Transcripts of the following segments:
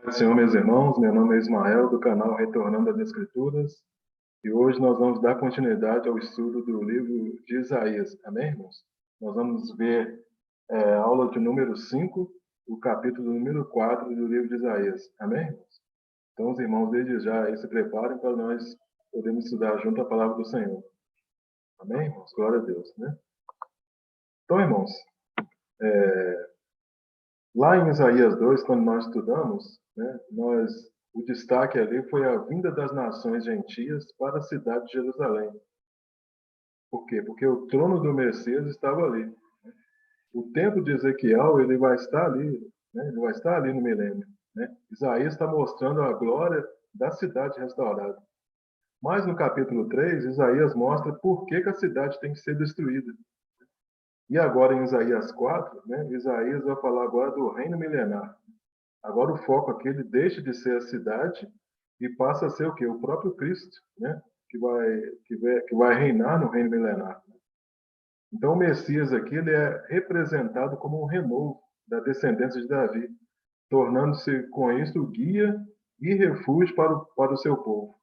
Senhor, meus irmãos, meu nome é Ismael, do canal Retornando às Escrituras, e hoje nós vamos dar continuidade ao estudo do livro de Isaías, amém, irmãos? Nós vamos ver a aula de número 5, o capítulo número 4 do livro de Isaías, amém, irmãos? Então, os irmãos, desde já aí se preparem para nós podermos estudar junto a palavra do Senhor, amém, irmãos? Glória a Deus, né? Então, irmãos, lá em Isaías 2, quando nós estudamos, né, o destaque ali foi a vinda das nações gentias para a cidade de Jerusalém. Por quê? Porque o trono do Messias estava ali. O templo de Ezequiel, ele vai estar ali, né, ele vai estar ali no milênio. Né? Isaías está mostrando a glória da cidade restaurada. Mas no capítulo 3, Isaías mostra por que a cidade tem que ser destruída. E agora em Isaías 4, né, Isaías vai falar agora do reino milenar. Agora o foco aqui ele deixa de ser a cidade e passa a ser o quê? O próprio Cristo, né? Que vai reinar no reino milenar. Então o Messias aqui ele é representado como um renovo da descendência de Davi, tornando-se com isso guia e refúgio para o seu povo.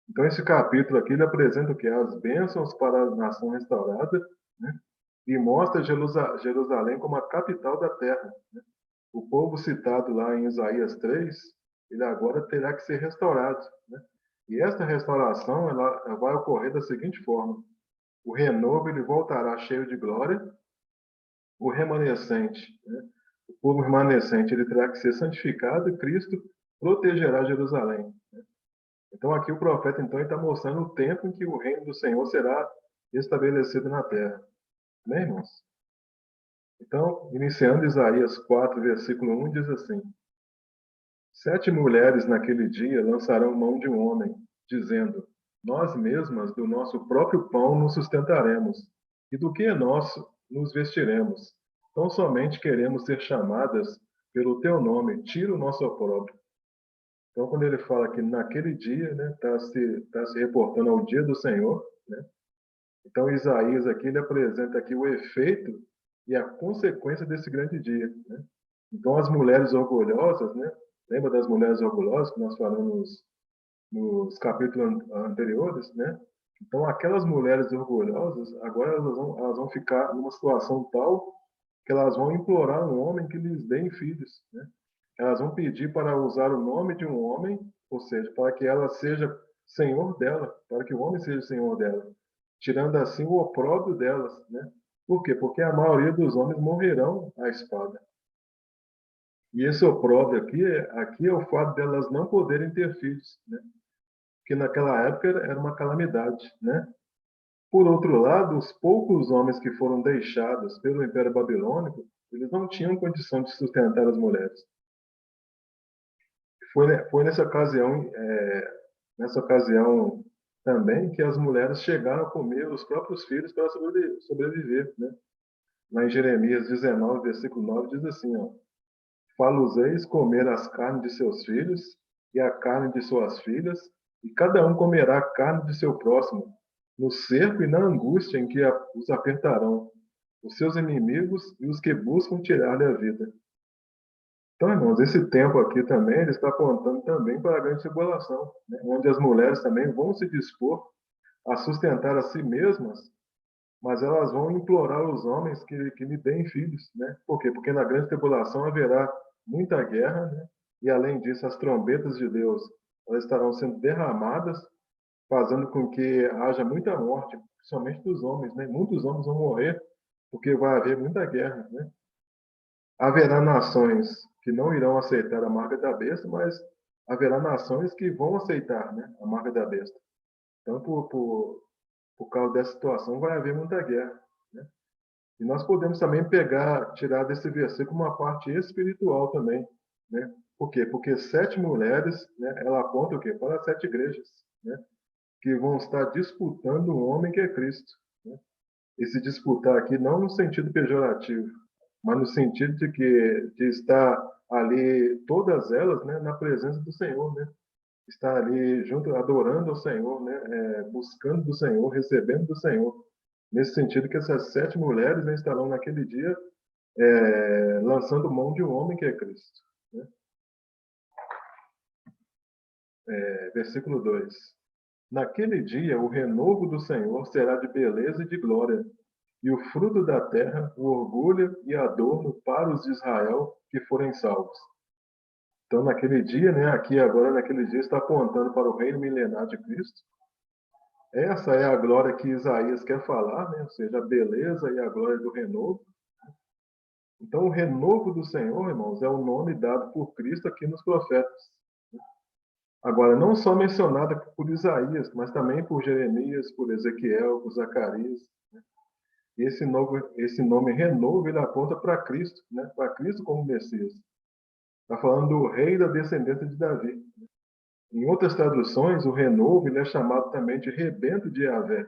Então esse capítulo aqui ele apresenta o quê? As bênçãos para a nação restaurada, né? E mostra Jerusalém como a capital da terra. Né? O povo citado lá em Isaías 3, ele agora terá que ser restaurado. Né? E esta restauração ela vai ocorrer da seguinte forma: o renovo ele voltará cheio de glória, o remanescente, né? O povo remanescente ele terá que ser santificado e Cristo protegerá Jerusalém. Né? Então aqui o profeta então está mostrando o tempo em que o reino do Senhor será estabelecido na terra. Amém, irmãos? Então, iniciando Isaías 4, versículo 1, diz assim: 7 mulheres naquele dia lançarão mão de um homem, dizendo: Nós mesmas do nosso próprio pão nos sustentaremos, e do que é nosso nos vestiremos. Tão somente queremos ser chamadas pelo teu nome, tira o nosso opróbrio. Então, quando ele fala que naquele dia, né, tá se reportando ao dia do Senhor, né? Então, Isaías aqui ele apresenta aqui o efeito e a consequência desse grande dia, né? Então, as mulheres orgulhosas, né? Lembra das mulheres orgulhosas que nós falamos nos capítulos anteriores, né? Então, aquelas mulheres orgulhosas, agora elas vão ficar numa situação tal que elas vão implorar um homem que lhes dê filhos, né? Elas vão pedir para usar o nome de um homem, ou seja, para que ela seja senhor dela, para que o homem seja senhor dela, tirando assim o opróbrio delas, né? Por quê? Porque a maioria dos homens morrerão à espada. E esse opróbrio aqui é o fato delas não poderem ter filhos, né? Que naquela época era uma calamidade, né? Por outro lado, os poucos homens que foram deixados pelo Império Babilônico, eles não tinham condição de sustentar as mulheres. Foi nessa ocasião também que as mulheres chegaram a comer os próprios filhos para sobreviver, né? Lá em Jeremias 19, versículo 9, diz assim, ó: Fá-los-eis comer as carnes de seus filhos e a carne de suas filhas, e cada um comerá a carne de seu próximo, no cerco e na angústia em que os apertarão, os seus inimigos e os que buscam tirar-lhe a vida. Então, irmãos, esse tempo aqui também, ele está apontando também para a grande tribulação, né? Onde as mulheres também vão se dispor a sustentar a si mesmas, mas elas vão implorar aos homens que lhe deem filhos, né? Por quê? Porque na grande tribulação haverá muita guerra, né? E além disso, as trombetas de Deus, elas estarão sendo derramadas, fazendo com que haja muita morte, principalmente dos homens, né? Muitos homens vão morrer porque vai haver muita guerra, né? Haverá nações que não irão aceitar a marca da besta, mas haverá nações que vão aceitar, né, a marca da besta. Então, por causa dessa situação, vai haver muita guerra, né? E nós podemos também tirar desse versículo uma parte espiritual também, né? Por quê? Porque 7 mulheres, né, ela aponta o quê? Para 7 igrejas, né? Que vão estar disputando um homem que é Cristo, né? E se disputar aqui não no sentido pejorativo, mas no sentido de estar ali todas elas, né, na presença do Senhor, né? Estar ali junto, adorando ao Senhor, né, buscando do Senhor, recebendo do Senhor. Nesse sentido que essas 7 mulheres, né, estarão naquele dia lançando mão de um homem que é Cristo, né? versículo 2. Naquele dia, o renovo do Senhor será de beleza e de glória, e o fruto da terra, o orgulho e adorno para os de Israel que forem salvos. Então, naquele dia, né, aqui agora, naquele dia, está apontando para o reino milenar de Cristo. Essa é a glória que Isaías quer falar, né? Ou seja, a beleza e a glória do renovo. Então, o renovo do Senhor, irmãos, é o nome dado por Cristo aqui nos profetas. Agora, não só mencionada por Isaías, mas também por Jeremias, por Ezequiel, por Zacarias. Esse nome renovo, ele aponta para Cristo, né? Para Cristo como Messias. Está falando do rei da descendência de Davi. Em outras traduções, o renovo ele é chamado também de rebento de Yahvé.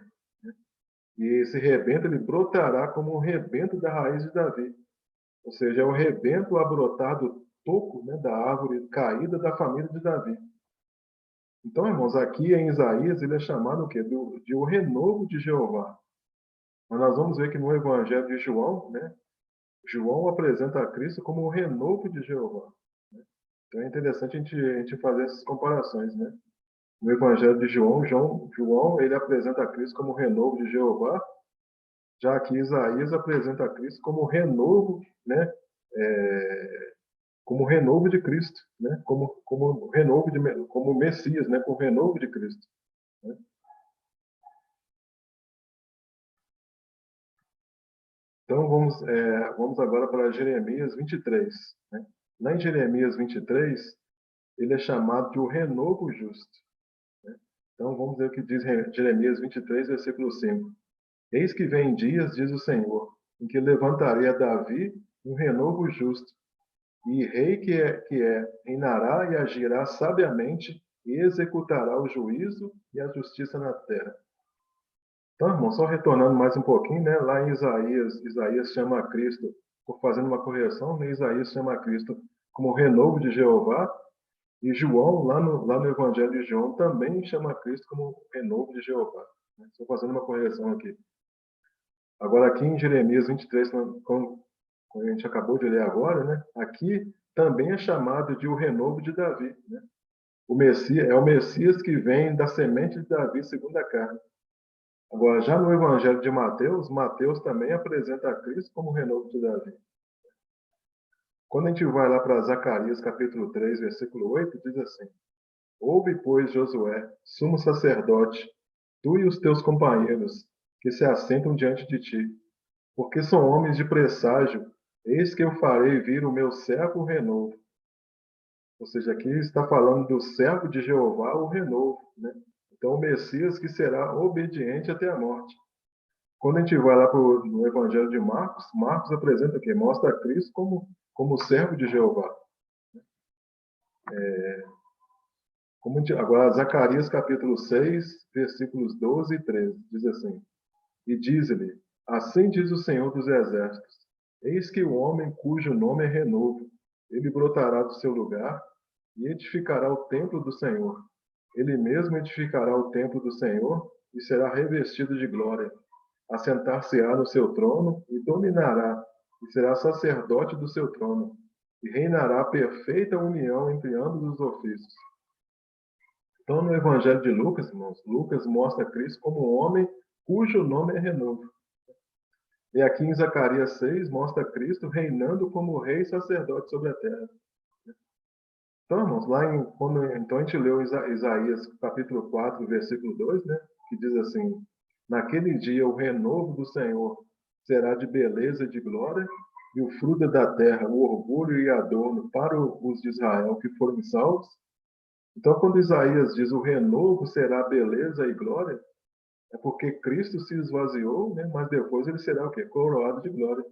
E esse rebento ele brotará como um rebento da raiz de Davi. Ou seja, é o rebento a brotar do toco, né, da árvore caída da família de Davi. Então, irmãos, aqui em Isaías ele é chamado o quê? De o renovo de Jeová. Mas nós vamos ver que no Evangelho de João, né, João apresenta a Cristo como o renovo de Jeová. Então é interessante a gente fazer essas comparações, né? No Evangelho de João ele apresenta a Cristo como o renovo de Jeová, já que Isaías apresenta a Cristo como o renovo, né? Como renovo de Cristo, né? Como Messias, né? Como renovo de Cristo. Né? Então vamos agora para Jeremias 23. Né? Lá em Jeremias 23, ele é chamado de o renovo justo. Né? Então vamos ver o que diz Jeremias 23, versículo 5. Eis que vem dias, diz o Senhor, em que levantarei a Davi um renovo justo, e rei reinará e agirá sabiamente, e executará o juízo e a justiça na terra. Então, irmão, só retornando mais um pouquinho, né? Lá em Isaías chama a Cristo, por fazendo uma correção, né? Isaías chama a Cristo como o renovo de Jeová, e João, lá no Evangelho de João, também chama a Cristo como o renovo de Jeová. Né? Estou fazendo uma correção aqui. Agora, aqui em Jeremias 23, como a gente acabou de ler agora, né? Aqui também é chamado de o renovo de Davi. Né? O Messias, é o Messias que vem da semente de Davi, segundo a carne. Agora, já no Evangelho de Mateus, Mateus também apresenta a Cristo como o renovo de Davi. Quando a gente vai lá para Zacarias, capítulo 3, versículo 8, diz assim: Ouve, pois, Josué, sumo sacerdote, tu e os teus companheiros, que se assentam diante de ti, porque são homens de presságio, eis que eu farei vir o meu servo renovo. Ou seja, aqui está falando do servo de Jeová, o renovo. Né? Então, o Messias que será obediente até a morte. Quando a gente vai lá no Evangelho de Marcos, Marcos apresenta aqui, mostra a Cristo como servo de Jeová. Agora, Zacarias capítulo 6, versículos 12 e 13, diz assim: E diz-lhe, assim diz o Senhor dos Exércitos, eis que o homem cujo nome é renovo, ele brotará do seu lugar e edificará o templo do Senhor. Ele mesmo edificará o templo do Senhor e será revestido de glória. Assentar-se-á no seu trono e dominará, e será sacerdote do seu trono, e reinará perfeita união entre ambos os ofícios. Então, no Evangelho de Lucas, irmãos, Lucas mostra Cristo como um homem cujo nome é renovo. E aqui em Zacarias 6, mostra Cristo reinando como rei e sacerdote sobre a terra. Então, irmãos, então a gente leu Isaías capítulo 4, versículo 2, né, que diz assim: Naquele dia o renovo do Senhor será de beleza e de glória, e o fruto da terra, o orgulho e adorno para os de Israel que foram salvos. Então, quando Isaías diz o renovo será beleza e glória, é porque Cristo se esvaziou, né, mas depois ele será o quê? Coroado de glória.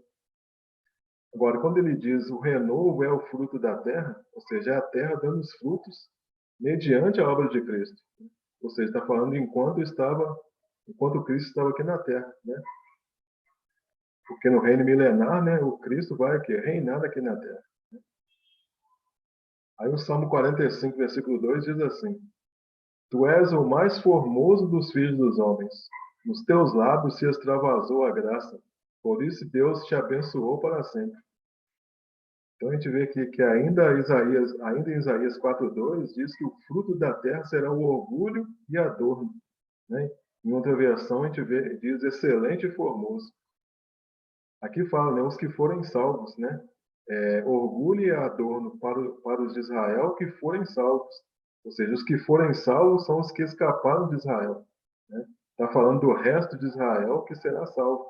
Agora, quando ele diz o renovo é o fruto da terra, ou seja, é a terra dando os frutos mediante a obra de Cristo. Ou seja, está falando enquanto Cristo estava aqui na terra, né? Porque no reino milenar, né, o Cristo vai aqui, reinar aqui na terra. Aí o Salmo 45, versículo 2 diz assim: Tu és o mais formoso dos filhos dos homens. Nos teus lábios se extravasou a graça. Por isso Deus te abençoou para sempre. Então a gente vê aqui que ainda em Isaías 4:2 diz que o fruto da terra será o orgulho e adorno, né? Em outra versão a gente diz excelente e formoso. Aqui fala, né, os que forem salvos, né? Orgulho e adorno para os de Israel que forem salvos. Ou seja, os que forem salvos são os que escaparam de Israel, né? Está falando do resto de Israel que será salvo.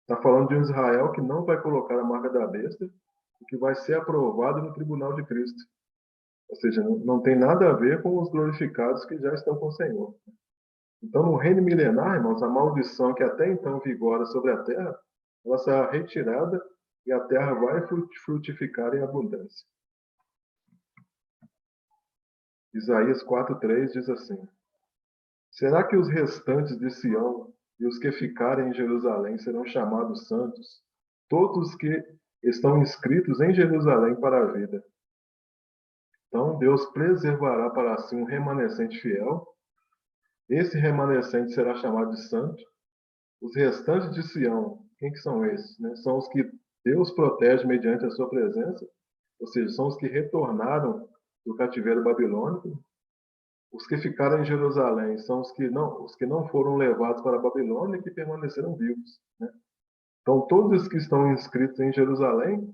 Está falando de um Israel que não vai colocar a marca da besta e que vai ser aprovado no tribunal de Cristo. Ou seja, não tem nada a ver com os glorificados que já estão com o Senhor. Então, no reino milenar, irmãos, a maldição que até então vigora sobre a terra, ela será retirada e a terra vai frutificar em abundância. Isaías 4:3 diz assim: Será que os restantes de Sião e os que ficarem em Jerusalém serão chamados santos, todos os que estão inscritos em Jerusalém para a vida? Então, Deus preservará para si um remanescente fiel. Esse remanescente será chamado de santo. Os restantes de Sião, quem que são esses? Né? São os que Deus protege mediante a sua presença, ou seja, são os que retornaram do cativeiro babilônico. Os que ficaram em Jerusalém são os que não foram levados para a Babilônia e que permaneceram vivos, né? Então, todos os que estão inscritos em Jerusalém,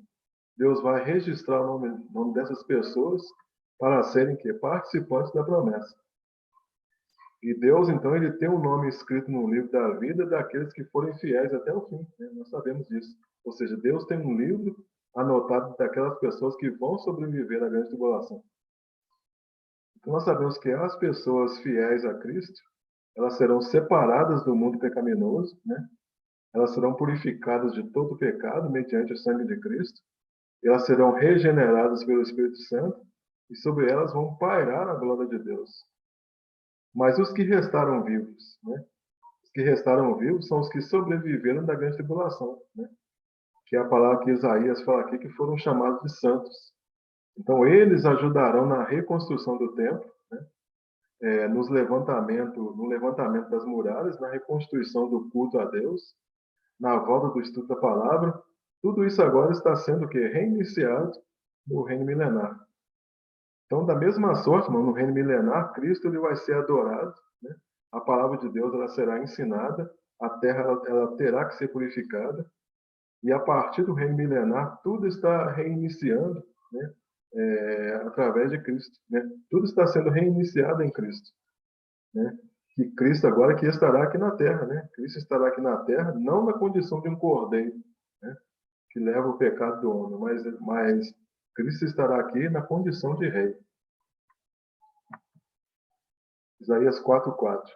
Deus vai registrar o nome dessas pessoas para serem participantes da promessa. E Deus, então, ele tem um nome escrito no livro da vida daqueles que forem fiéis até o fim, né? Nós sabemos disso. Ou seja, Deus tem um livro anotado daquelas pessoas que vão sobreviver à grande tribulação. Então, nós sabemos que as pessoas fiéis a Cristo, elas serão separadas do mundo pecaminoso, né? Elas serão purificadas de todo pecado mediante o sangue de Cristo. Elas serão regeneradas pelo Espírito Santo e sobre elas vão pairar a glória de Deus. Mas os que restaram vivos, né? Os que restaram vivos são os que sobreviveram da grande tribulação, né? Que é a palavra que Isaías fala aqui, que foram chamados de santos. Então, eles ajudarão na reconstrução do templo, né? No levantamento das muralhas, na reconstituição do culto a Deus, na volta do estudo da palavra. Tudo isso agora está sendo o quê? Reiniciado no reino milenar. Então, da mesma sorte, no reino milenar, Cristo ele vai ser adorado, né? A palavra de Deus ela será ensinada, a terra ela terá que ser purificada, e a partir do reino milenar, tudo está reiniciando, né? Através de Cristo, né? Tudo está sendo reiniciado em Cristo, né? Que Cristo agora que estará aqui na terra, né? Cristo estará aqui na terra, não na condição de um cordeiro, né? Que leva o pecado do homem, mas Cristo estará aqui na condição de rei. Isaías 4:4.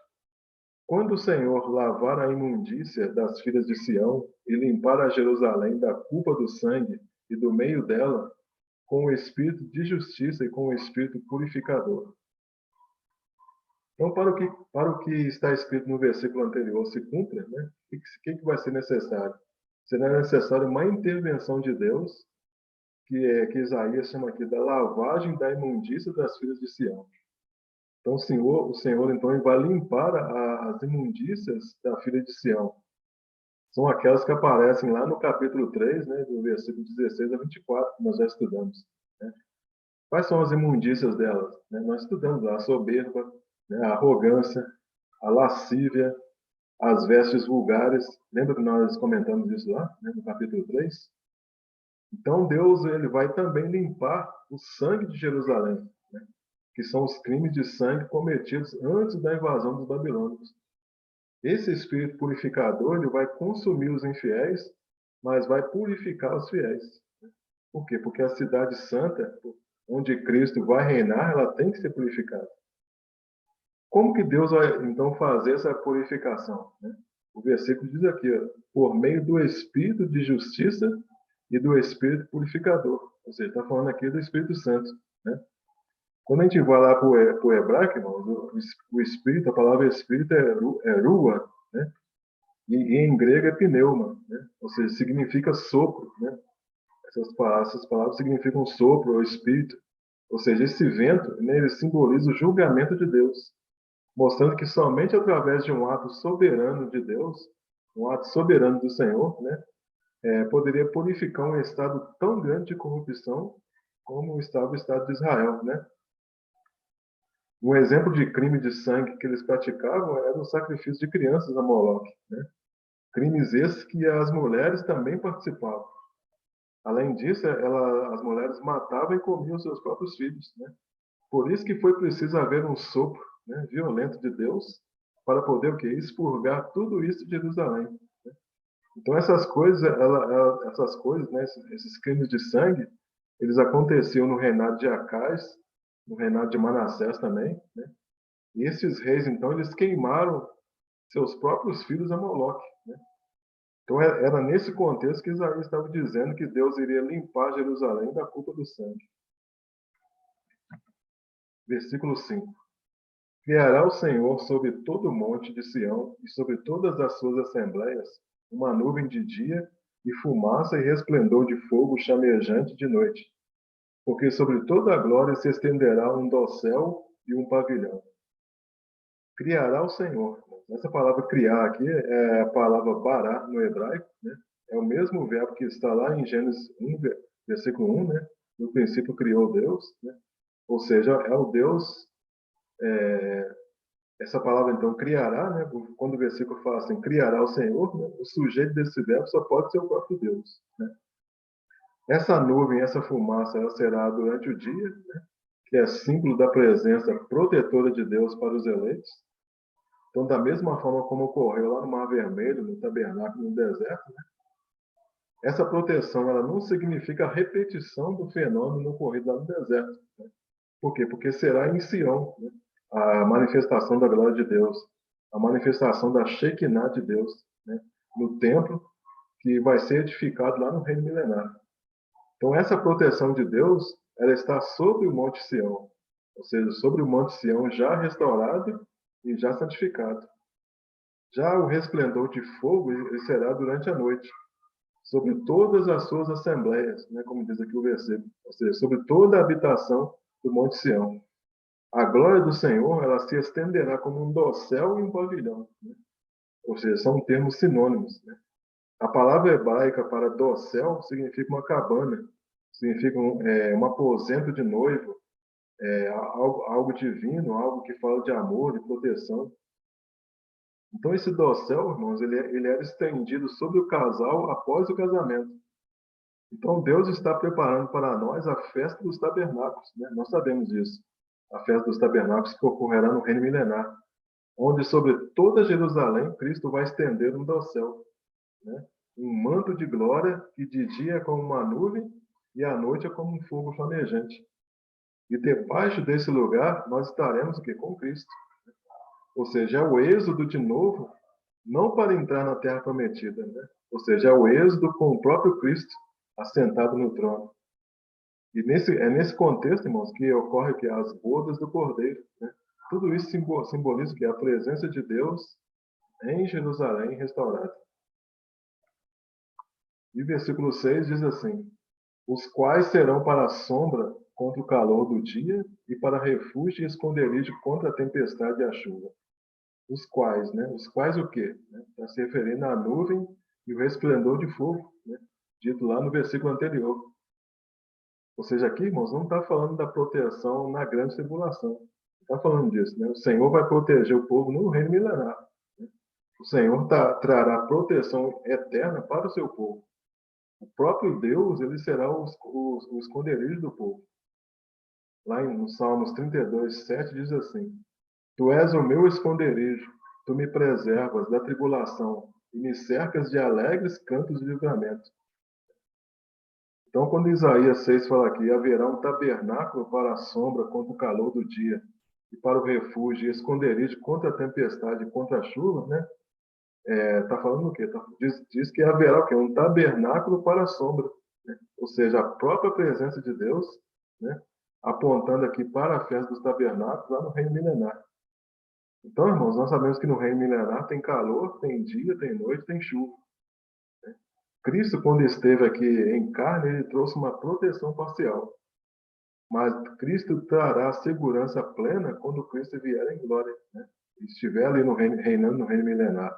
Quando o Senhor lavar a imundícia das filhas de Sião e limpar a Jerusalém da culpa do sangue e do meio dela, com o espírito de justiça e com o espírito purificador. Então, para o que está escrito no versículo anterior se cumpra, né? O que vai ser necessário? Será necessário uma intervenção de Deus, que Isaías chama aqui da lavagem da imundícia das filhas de Sião. Então, o Senhor então, ele vai limpar as imundícias da filha de Sião. São aquelas que aparecem lá no capítulo 3, né, do versículo 16 a 24, que nós já estudamos, né? Quais são as imundícias delas? Né? Nós estudamos lá a soberba, né, a arrogância, a lascívia, as vestes vulgares. Lembra que nós comentamos isso lá, né, no capítulo 3? Então, Deus ele vai também limpar o sangue de Jerusalém, né, que são os crimes de sangue cometidos antes da invasão dos babilônicos. Esse espírito purificador ele vai consumir os infiéis, mas vai purificar os fiéis. Por quê? Porque a cidade santa, onde Cristo vai reinar, ela tem que ser purificada. Como que Deus vai, então, fazer essa purificação? Né? O versículo diz aqui, ó, por meio do Espírito de justiça e do Espírito purificador. Ou seja, está falando aqui do Espírito Santo. Né? Quando a gente vai lá para o hebraico, irmãos, o Espírito, a palavra Espírito é rua, né? E em grego é pneuma, né? Ou seja, significa sopro. Né? Essas palavras significam sopro ou Espírito. Ou seja, esse vento, né, ele simboliza o julgamento de Deus, mostrando que somente através de um ato soberano de Deus, um ato soberano do Senhor, né, poderia purificar um estado tão grande de corrupção como estava o Estado de Israel, né? Um exemplo de crime de sangue que eles praticavam era o sacrifício de crianças a Moloque, né? Crimes esses que as mulheres também participavam. Além disso, as mulheres matavam e comiam seus próprios filhos, né? Por isso que foi preciso haver um sopro, né, violento de Deus para poder o quê? Expurgar tudo isso de Jerusalém. Então essas coisas, né, esses crimes de sangue, eles aconteciam no reinado de Acais, no reinado de Manassés também, né? E esses reis, então, eles queimaram seus próprios filhos a Moloque, né? Então era nesse contexto que Isaías estava dizendo que Deus iria limpar Jerusalém da culpa do sangue. Versículo 5. Criará o Senhor sobre todo o monte de Sião e sobre todas as suas assembleias uma nuvem de dia e fumaça e resplendor de fogo chamejante de noite. Porque sobre toda a glória se estenderá um dossel e um pavilhão. Criará o Senhor. Essa palavra criar aqui é a palavra bará no hebraico, né? É o mesmo verbo que está lá em Gênesis 1, versículo 1, né? No princípio criou Deus, né? Ou seja, é o Deus. Essa palavra, então, criará, né? Quando o versículo fala assim, criará o Senhor, né? O sujeito desse verbo só pode ser o próprio Deus, né? Essa nuvem, essa fumaça, ela será durante o dia, né? Que é símbolo da presença protetora de Deus para os eleitos. Então, da mesma forma como ocorreu lá no Mar Vermelho, no tabernáculo, no deserto, né? Essa proteção ela não significa a repetição do fenômeno ocorrido lá no deserto. Né? Por quê? Porque será em Sião, né? A manifestação da glória de Deus, a manifestação da Shekinah de Deus, né? No templo que vai ser edificado lá no reino milenar. Então, essa proteção de Deus, ela está sobre o Monte Sião, ou seja, sobre o Monte Sião já restaurado e já santificado. Já o resplendor de fogo ele será durante a noite, sobre todas as suas assembleias, né, como diz aqui o versículo, ou seja, sobre toda a habitação do Monte Sião. A glória do Senhor ela se estenderá como um dossel e um pavilhão, né? Ou seja, são termos sinônimos. Né? A palavra hebraica para dossel significa uma cabana, significa um aposento de noivo, algo divino, algo que fala de amor, de proteção. Então, esse dossel, irmãos, ele era estendido sobre o casal após o casamento. Então, Deus está preparando para nós a festa dos tabernáculos, né? Nós sabemos disso. A festa dos tabernáculos que ocorrerá no reino milenar, onde sobre toda Jerusalém Cristo vai estender um dossel, né? Um manto de glória que de dia é como uma nuvem e à noite é como um fogo flamejante. E debaixo desse lugar nós estaremos o quê? Com Cristo. Ou seja, é o êxodo de novo, não para entrar na terra prometida, né? Ou seja, é o êxodo com o próprio Cristo assentado no trono. E é nesse contexto, irmãos, que ocorre que as bodas do Cordeiro, né? Tudo isso simboliza que é a presença de Deus em Jerusalém restaurada. E versículo 6 diz assim: os quais serão para a sombra contra o calor do dia e para refúgio e esconderijo contra a tempestade e a chuva. Os quais, né? Os quais o quê? Está se referindo à nuvem e o resplendor de fogo, né? Dito lá no versículo anterior. Ou seja, aqui, irmãos, não está falando da proteção na grande tribulação. Está falando disso, né? O Senhor vai proteger o povo no reino milenar. Né? O Senhor trará proteção eterna para o seu povo. O próprio Deus, ele será o esconderijo do povo. Lá no Salmos 32, 7 diz assim: tu és o meu esconderijo, tu me preservas da tribulação e me cercas de alegres cantos de livramento. Então, quando Isaías 6 fala aqui, haverá um tabernáculo para a sombra contra o calor do dia, e para o refúgio e esconderijo contra a tempestade e contra a chuva, né? Está falando o quê? Diz que haverá o quê? Um tabernáculo para a sombra, né? Ou seja, a própria presença de Deus, né? Apontando aqui para a festa dos tabernáculos lá no reino milenar. Então, irmãos, nós sabemos que no reino milenar tem calor, tem dia, tem noite, tem chuva. Cristo, quando esteve aqui em carne, ele trouxe uma proteção parcial. Mas Cristo trará segurança plena quando Cristo vier em glória, né? Estiver ali no reino, reinando no reino milenar.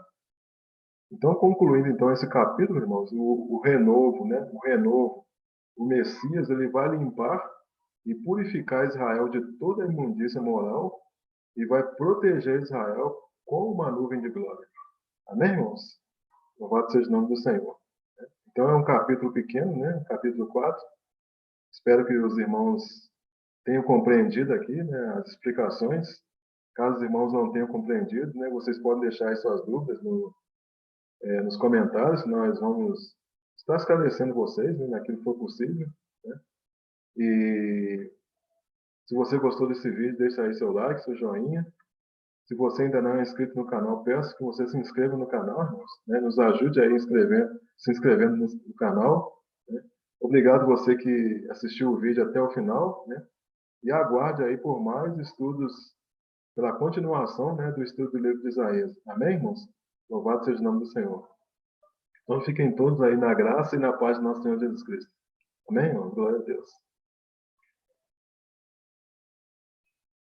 Então, concluindo então esse capítulo, irmãos, o renovo, né? O renovo, o Messias, ele vai limpar e purificar Israel de toda a imundícia moral e vai proteger Israel com uma nuvem de glória. Amém, irmãos? Louvado seja o nome do Senhor. Então, é um capítulo pequeno, né? Capítulo 4. Espero que os irmãos tenham compreendido aqui, né, as explicações. Caso os irmãos não tenham compreendido, né, vocês podem deixar aí suas dúvidas nos comentários, nós vamos estar esclarecendo vocês, né, naquilo que for possível. Né? E se você gostou desse vídeo, deixa aí seu like, seu joinha. Se você ainda não é inscrito no canal, peço que você se inscreva no canal, irmãos, né? Nos ajude aí se inscrevendo no canal. Né? Obrigado você que assistiu o vídeo até o final, né? E aguarde aí por mais estudos, pela continuação, né, do estudo do livro de Isaías. Amém, irmãos? Louvado seja o nome do Senhor. Então fiquem todos aí na graça e na paz do nosso Senhor Jesus Cristo. Amém, irmãos? Glória a Deus.